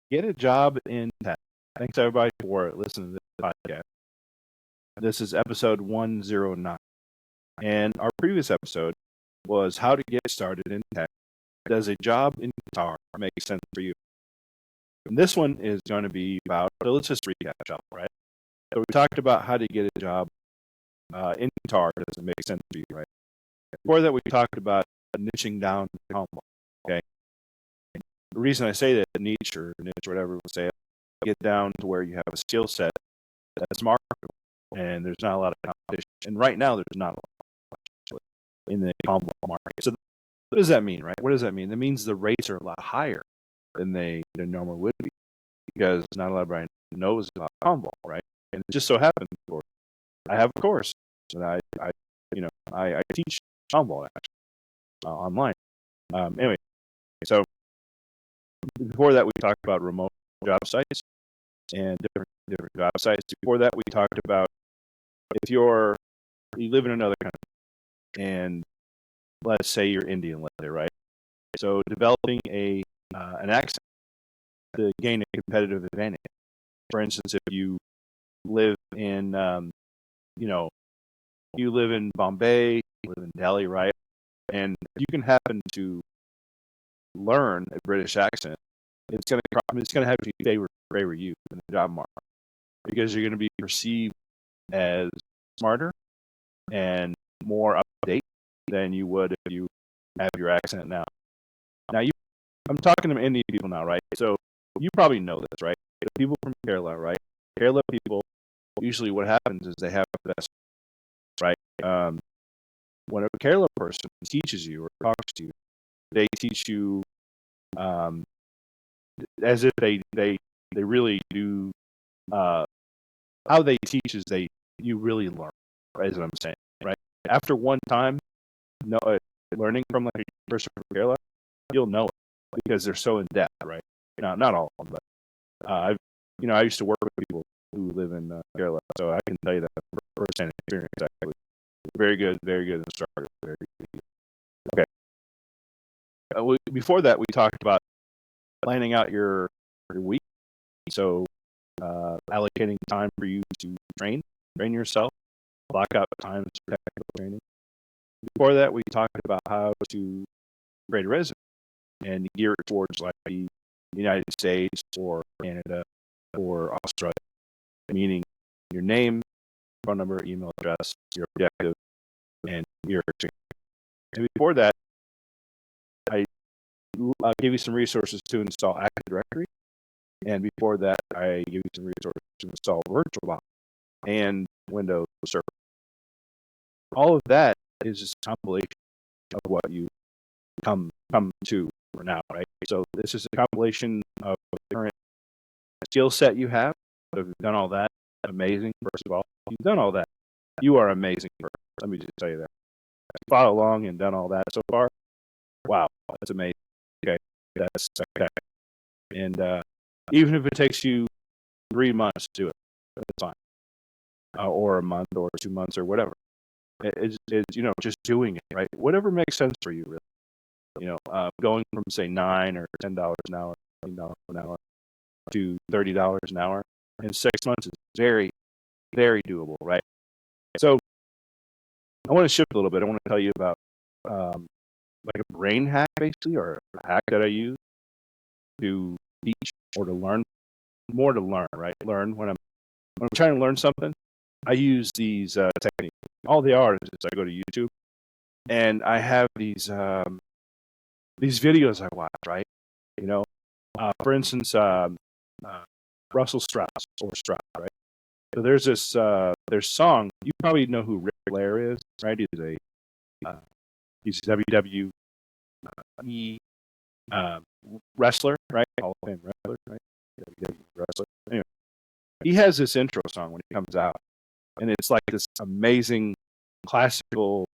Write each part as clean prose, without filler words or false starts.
Get a job in tech. Thanks everybody for listening to this podcast. This is episode 109. And our previous episode was how to get started in tech. Does a job in guitar make sense for you? And this one is going to be about, so let's just recap, right? So we talked about how to get a job in guitar. Does it make sense for you, right? Before that, we talked about niching down the combo, okay? The reason I say that niche or whatever we say, get down to where you have a skill set that's marketable and there's not a lot of competition. And right now, there's not a lot of competition in the combo market. So what does that mean, right? What does that mean? That means the rates are a lot higher than they normally would be because not a lot of everybody knows about combo, right? And it just so happens, of course, I have a course that I teach combo actually online. Anyway, so before that, we talked about remote job sites and different job sites. Before that, we talked about if you live in another country and let's say you're Indian, let's say, right? So developing an accent to gain a competitive advantage. For instance, if you live in you live in Bombay, you live in Delhi, right? And you can happen to learn a British accent, it's gonna have to favor you in the job market because you're gonna be perceived as smarter and more up to date than you would if you have your accent now. I'm talking to Indian people now, right? So you probably know this, right? The people from Kerala, right? Kerala people, usually what happens is they have this, right? When a Kerala person teaches you or talks to you, they teach you as if they really do. How they teach is you really learn, right? Is what I'm saying, right? After one time, learning from like a person from Kerala, you'll know it because they're so in depth, right? Not all of them, but I used to work with people who live in Kerala, so I can tell you that firsthand experience. Actually, very good instructor. Very good. Okay. Before that, we talked about planning out your week. So allocating time for you to train yourself, block out times for technical training. Before that, we talked about how to create a resume and gear it towards like the United States or Canada or Australia, meaning your name, phone number, email address, your objective, and your experience. And before that, I gave you some resources to install Active Directory. And before that, I gave you some resources to install VirtualBox and Windows Server. All of that is just a compilation of what you come to for now, right? So this is a compilation of the current skill set you have. So if you've done all that, amazing. First of all, if you've done all that, you are amazing. Let me just tell you that. If you follow along and done all that so far, wow, that's amazing. Okay, that's okay. And even if it takes you 3 months to do it, that's fine. Or a month or 2 months or whatever. It's just doing it, right? Whatever makes sense for you, really. Going from say $9 or $10 an hour, $15 an hour to $30 an hour in 6 months is very, very doable, right? So I want to shift a little bit. I want to tell you about like a brain hack, basically, or a hack that I use to teach or to learn, right? Learn when I'm trying to learn something. I use these techniques. All they are is I go to YouTube and I have these videos I watch, right? For instance, Russell Strauss or Strauss, right? So there's this song. You probably know who Ric Flair is, right? He's a WWE wrestler, right? Hall of Fame wrestler, right? WWE wrestler. Anyway, he has this intro song when it comes out, and it's like this amazing classical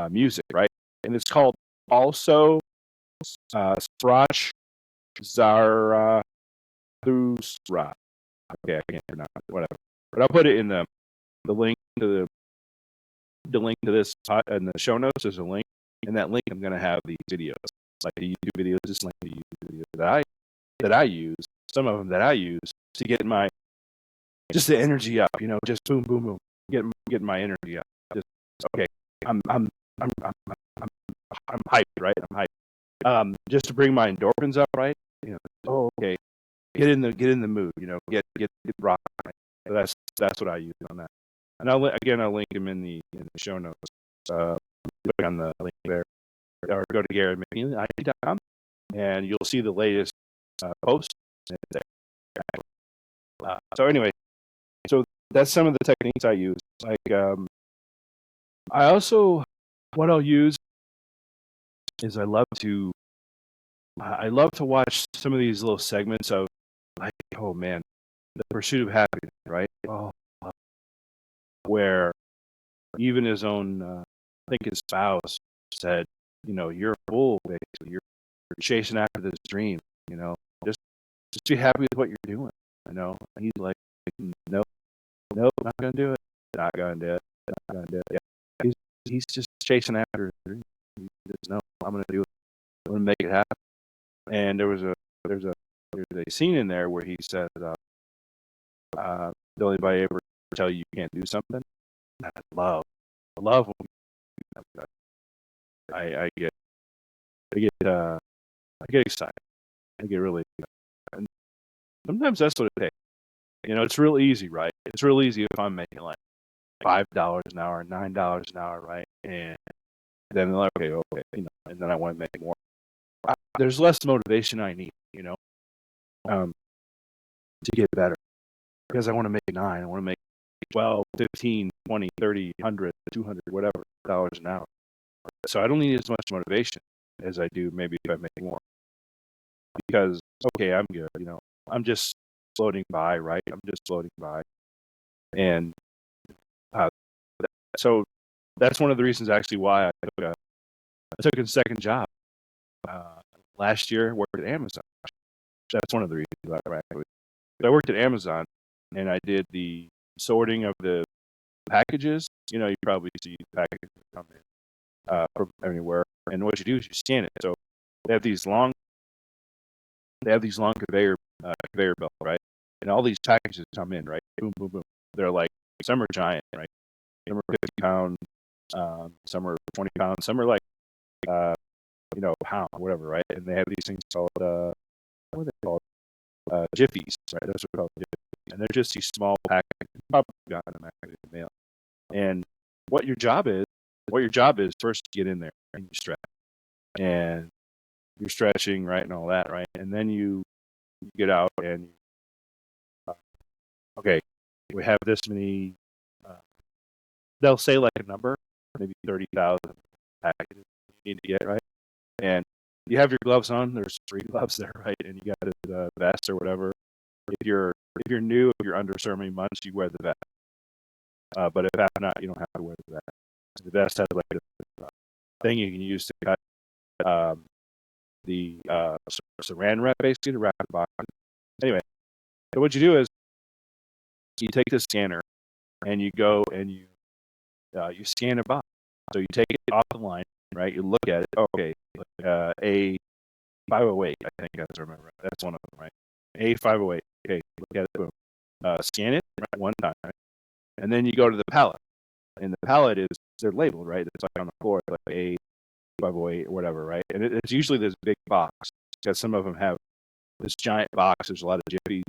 music, right? And it's called Also Sprach Zarathustra. Okay, I can't pronounce it, whatever. But I'll put it in the link to the link to this in the show notes. There's a link. In that link, I'm going to have these videos, like the YouTube videos, just like the YouTube videos that I use some of them that I use to get my just the energy up. You know, just boom, boom, boom, getting my energy up. Just okay. I'm I'm I'm hyped, right? I'm hyped. Just to bring my endorphins up, right? You know, oh, okay, get in the mood. You know, get rock. Right? So that's what I use on that. And I'll link them in the show notes. Click on the link there, or go to GaryMcNeely.com, and you'll see the latest post. So anyway, so that's some of the techniques I use. Like I also, what I'll use is I love to watch some of these little segments of like, oh man, the pursuit of happiness, right? Oh, where even his own, I think his spouse said, you know, you're a fool, basically. You're chasing after this dream, you know. Just be happy with what you're doing, you know. And he's like, nope, not gonna do it. Not gonna do it. Not gonna do it. Yeah. He's just chasing after his dream. He just, no, I'm gonna do it. I'm gonna make it happen. And there's a scene in there where he says, "Will anybody ever tell you you can't do something?" I love when I get excited. I get really excited. And sometimes that's what it takes. You know, it's real easy, right? It's real easy if I'm making like $5 an hour, $9 an hour, right? And then they're like, okay, you know, and then I want to make more. There's less motivation I need, you know, to get better because I want to make nine. I want to make 12, 15, 20, 30, 100, 200, whatever dollars an hour. So I don't need as much motivation as I do maybe if I make more. Because, okay, I'm good, you know, I'm just floating by, right? I'm just floating by. And so that's one of the reasons actually why I took a second job. Last year, worked at Amazon. That's one of the reasons why I worked at Amazon and I did the sorting of the packages. You know, you probably see packages come in from anywhere. And what you do is you scan it. So they have these long conveyor belt, right? And all these packages come in, right? Boom, boom, boom. They're like, some are giant, right? Some are 50 pounds, some are 20 pounds, some are like, you know, pound, whatever, right? And they have these things called, what are they called? Jiffies, right? Those are called Jiffies. And they're just these small packages. Probably gotten them actually in the mail. And what your job is first to get in there and you stretch. And you're stretching, right, and all that, right? And then you get out and okay, we have this many. They'll say like a number, maybe 30,000 packages you need to get, right? And you have your gloves on. There's 3 gloves there, right? And you got a vest or whatever. If you're new, if you're under so many months, you wear the vest. But if not, you don't have to wear the vest. The vest has like a thing you can use to cut the saran wrap, basically, to wrap the box. Anyway, so what you do is you take the scanner and you go and you scan a box. So you take it off the line, right? You look at it. Okay, A 508. I think I remember. That's one of them, right? A 508. Okay, look at it. Boom. Scan it right, one time, right? And then you go to the pallet, and the pallet is they're labeled, right? It's like on the floor, like A 508 or whatever, right? And it's usually this big box because some of them have this giant box. There's a lot of jiffies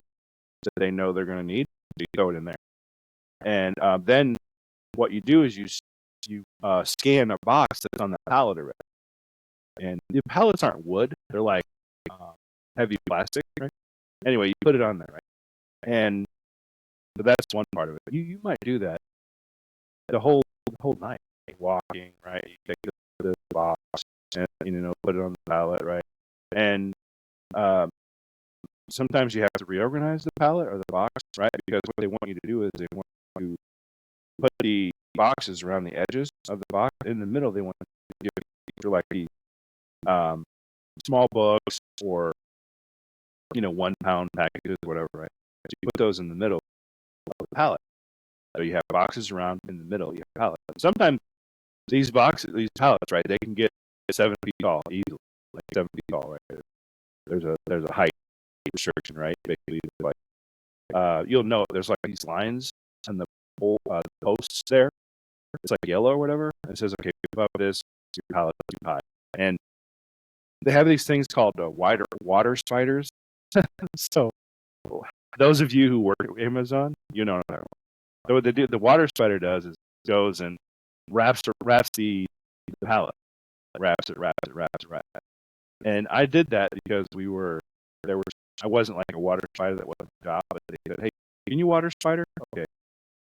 that they know they're going to need. So you throw it in there, and then what you do is you scan a box that's on the pallet already. And the pallets aren't wood; they're like heavy plastic, right? Anyway, you put it on there, right? And so that's one part of it. You might do that the whole night, like walking, right? You take the box and put it on the pallet, right? And sometimes you have to reorganize the pallet or the box, right? Because what they want you to do is they want to put the boxes around the edges of the box. In the middle, they want to give like the small books or 1 pound packages, whatever, right? So you put those in the middle of the pallet. So you have boxes around in the middle. You have pallets. Sometimes these pallets, right? They can get 7 feet tall easily, like 7 feet tall, right? There's a height. restriction, right? Basically, like you'll know there's like these lines on the posts there. It's like yellow or whatever. And it says, okay, above this, your pallet's too high. And they have these things called water spiders. So those of you who work at Amazon, you know what I'm talking about. So what the water spider does is goes and wraps the pallet, wraps it. And I did that because I wasn't like a water spider that wasn't a job, but they said, hey, can you water spider? Okay.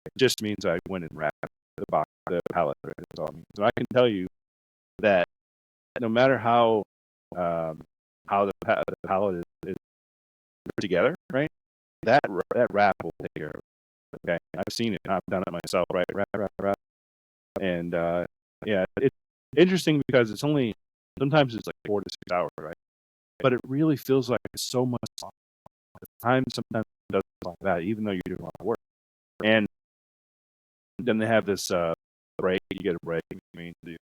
It just means I went and wrapped the pallet. Right? That's all it means. So I can tell you that no matter how the pallet is put together, right? That wrap will take care of it. Okay, I've seen it. I've done it myself. Right, wrap. And yeah, it's interesting because sometimes it's like 4 to 6 hours, right? But it really feels like it's so much longer. The time sometimes doesn't like that, even though you're doing a lot of work. And then they have this break. You get a break. I mean, you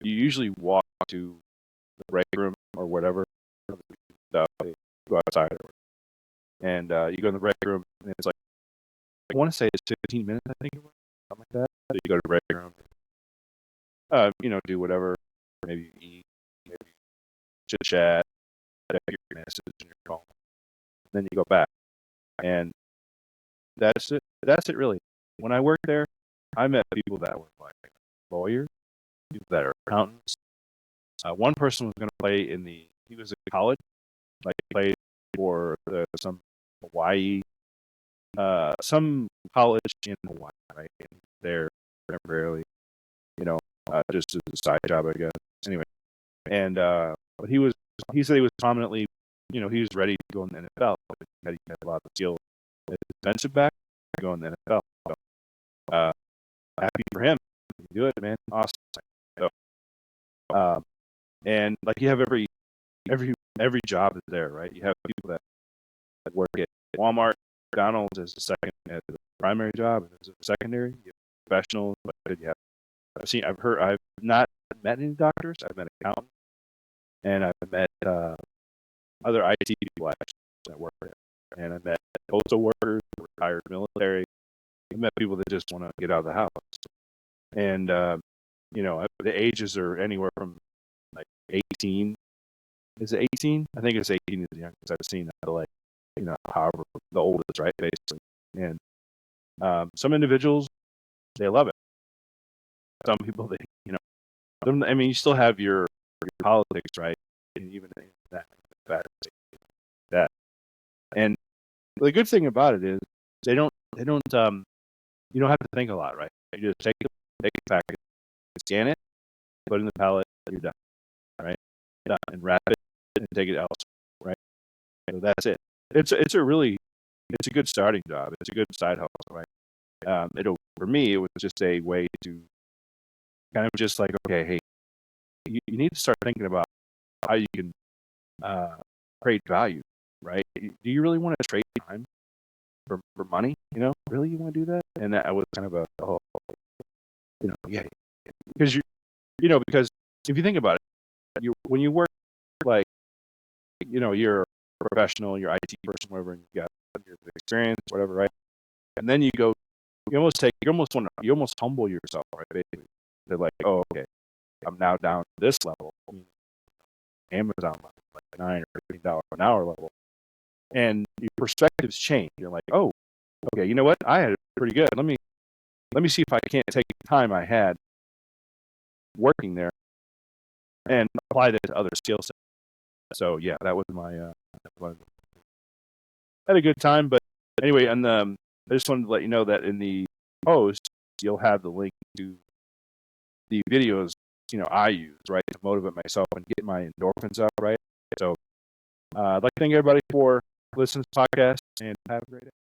usually walk to the break room or whatever. Go outside, and you go in the break room, and it's like I want to say it's 15 minutes. I think it was something like that. So you go to the break room, do whatever, maybe eat, maybe chit chat, check your message and your phone. Then you go back, and that's it. That's it, really. When I worked there, I met people that were like lawyers, people that are accountants. One person was going to play he was in college, like he played for some Hawaii, some college in Hawaii, right? There temporarily, just as a side job, I guess. Anyway, and but he said he was prominently, he was ready to go in the NFL. He had a lot of skill as a defensive back to go in the NFL. So, happy for him. Do it, man. Awesome. So, and like you have every job is there, right? You have people that work at Walmart, McDonald's as a primary job, and as a secondary. You have professionals, but you have I've not met any doctors. I've met accountants, and I've met other IT people actually that work there. And I met postal workers, retired military. I met people that just want to get out of the house. And the ages are anywhere from like 18. Is it 18? I think it's 18 is the youngest I've seen. Like, however the oldest, right? Basically, and some individuals they love it. Some people you still have your politics, right? And even that. And the good thing about it is you don't have to think a lot, right? You just take the package, scan it, put it in the pallet, you're done, right? Done, and wrap it and take it out, right? So that's it. It's a good starting job. It's a good side hustle, right? For me, it was just a way to kind of just like, okay, hey, you need to start thinking about how you can create value, right? Do you really want to trade time for money? Really you want to do that? And that was kind of yeah, because because if you think about it, when you work like, you're a professional, you're IT person, whatever, and you got your experience, whatever, right? And then you almost humble yourself, right? Basically, they're like, oh, okay, I'm now down to this level, Amazon level, like $9 or $15 an hour level, and your perspectives change. You're like, oh, okay, you know what? I had it pretty good. Let me see if I can't take the time I had working there and apply that to other skill sets. So yeah, that was my had a good time. But anyway, and I just wanted to let you know that in the post you'll have the link to the videos I use, right, to motivate myself and get my endorphins up, right. So I'd like to thank everybody for listening to the podcast, and have a great day.